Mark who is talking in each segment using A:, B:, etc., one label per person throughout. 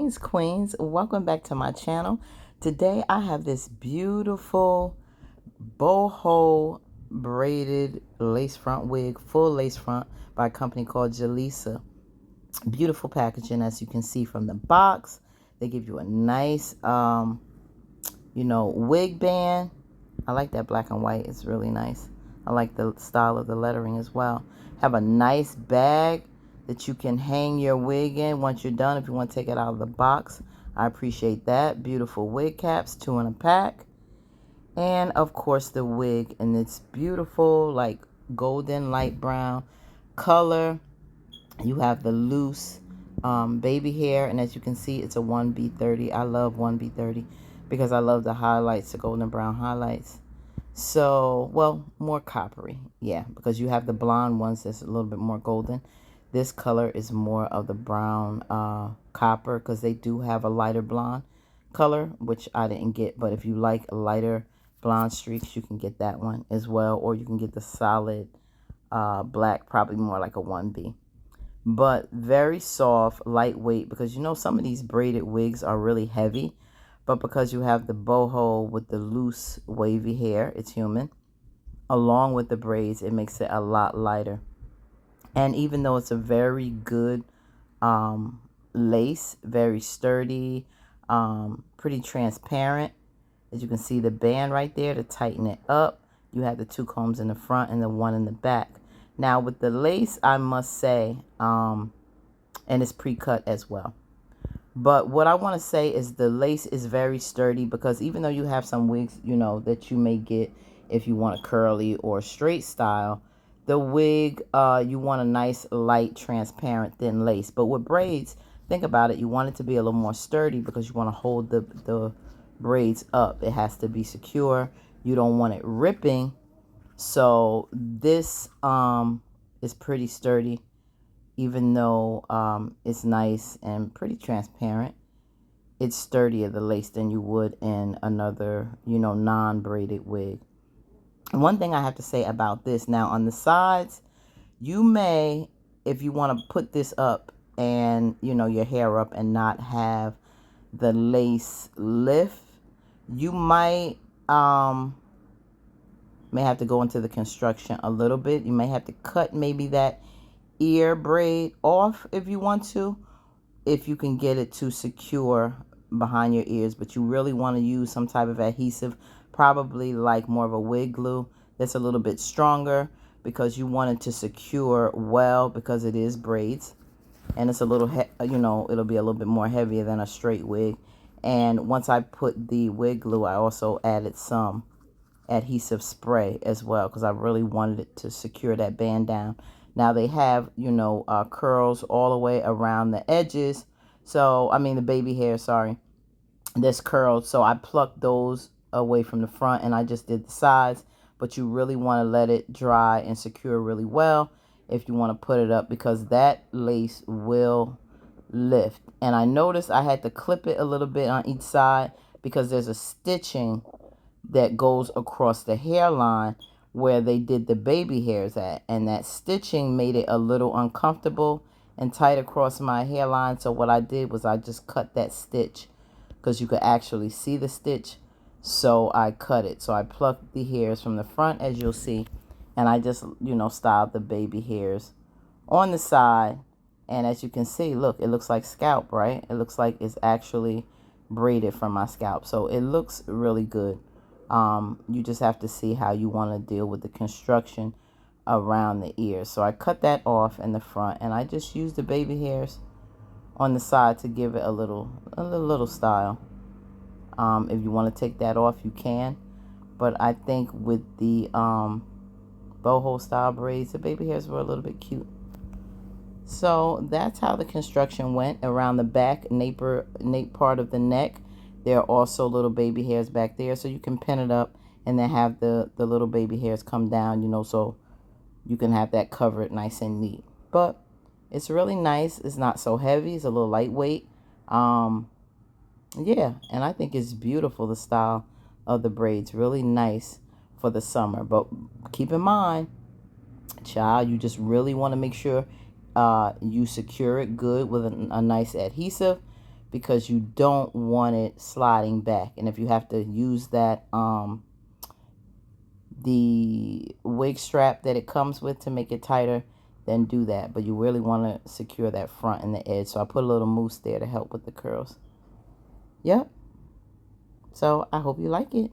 A: Greetings, queens. Welcome back to my channel. Today I have this beautiful boho braided lace front wig, full lace front, by a company called JALIZA. Beautiful packaging, as you can see from the box. They give you a nice wig band. I like that black and white. It's really nice. I like the style of the lettering as well. Have a nice bag that you can hang your wig in once you're done if you want to take it out of the box. I appreciate that. Beautiful wig caps, 2 in a pack. And of course the wig in its beautiful like golden light brown color. You have the loose baby hair, and as you can see, it's a 1B30. I love 1B30 because I love the highlights, the golden brown highlights. So, well, more coppery, yeah, because you have the blonde ones that's a little bit more golden. This color is more of the brown copper, because they do have a lighter blonde color, which I didn't get. But if you like lighter blonde streaks, you can get that one as well, or you can get the solid black, probably more like a 1B. But very soft, lightweight, because some of these braided wigs are really heavy. But because you have the boho with the loose wavy hair, it's human, along with the braids, it makes it a lot lighter. And even though it's a very good lace, very sturdy, pretty transparent, as you can see the band right there to tighten it up. You have the 2 combs in the front and the 1 in the back. Now with the lace, I must say, and it's pre-cut as well. But what I want to say is the lace is very sturdy, because even though you have some wigs, that you may get if you want a curly or straight style, the wig, you want a nice, light, transparent, thin lace. But with braids, think about it. You want it to be a little more sturdy because you want to hold the braids up. It has to be secure. You don't want it ripping. So this is pretty sturdy, even though it's nice and pretty transparent. It's sturdier, the lace, than you would in another, non-braided wig. One thing I have to say about this, now on the sides, you may, if you want to put this up and, your hair up and not have the lace lift, you may have to go into the construction a little bit. You may have to cut maybe that ear braid off if you want to, if you can get it to secure behind your ears. But you really want to use some type of adhesive, probably like more of a wig glue that's a little bit stronger, because you want it to secure well, because it is braids and it's a little it'll be a little bit more heavier than a straight wig. And once I put the wig glue, I also added some adhesive spray as well, because I really wanted it to secure that band down. Now they have curls all the way around the edges, so I mean the baby hair, sorry, this curled, so I plucked those away from the front and I just did the sides. But you really want to let it dry and secure really well if you want to put it up, because that lace will lift. And I noticed I had to clip it a little bit on each side, because there's a stitching that goes across the hairline where they did the baby hairs at, and that stitching made it a little uncomfortable and tight across my hairline. So what I did was I just cut that stitch, because you could actually see the stitch. So I cut it. So I plucked the hairs from the front, as you'll see, and I just styled the baby hairs on the side. And as you can see, look, it looks like scalp, right? It looks like it's actually braided from my scalp. So it looks really good. You just have to see how you want to deal with the construction around the ears. So I cut that off in the front, and I just used the baby hairs on the side to give it a little style. If you want to take that off, you can. But I think with the boho style braids, the baby hairs were a little bit cute. So that's how the construction went around the back nape part of the neck. There are also little baby hairs back there, so you can pin it up and then have the little baby hairs come down, so you can have that covered nice and neat. But it's really nice. It's not so heavy. It's a little lightweight. Yeah, and I think it's beautiful, the style of the braids. Really nice for the summer. But keep in mind, child, you just really want to make sure you secure it good with a nice adhesive, because you don't want it sliding back. And if you have to use that the wig strap that it comes with to make it tighter, then do that. But you really want to secure that front and the edge. So I put a little mousse there to help with the curls. Yep. So I hope you like it.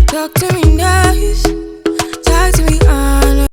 B: Talk to me nice.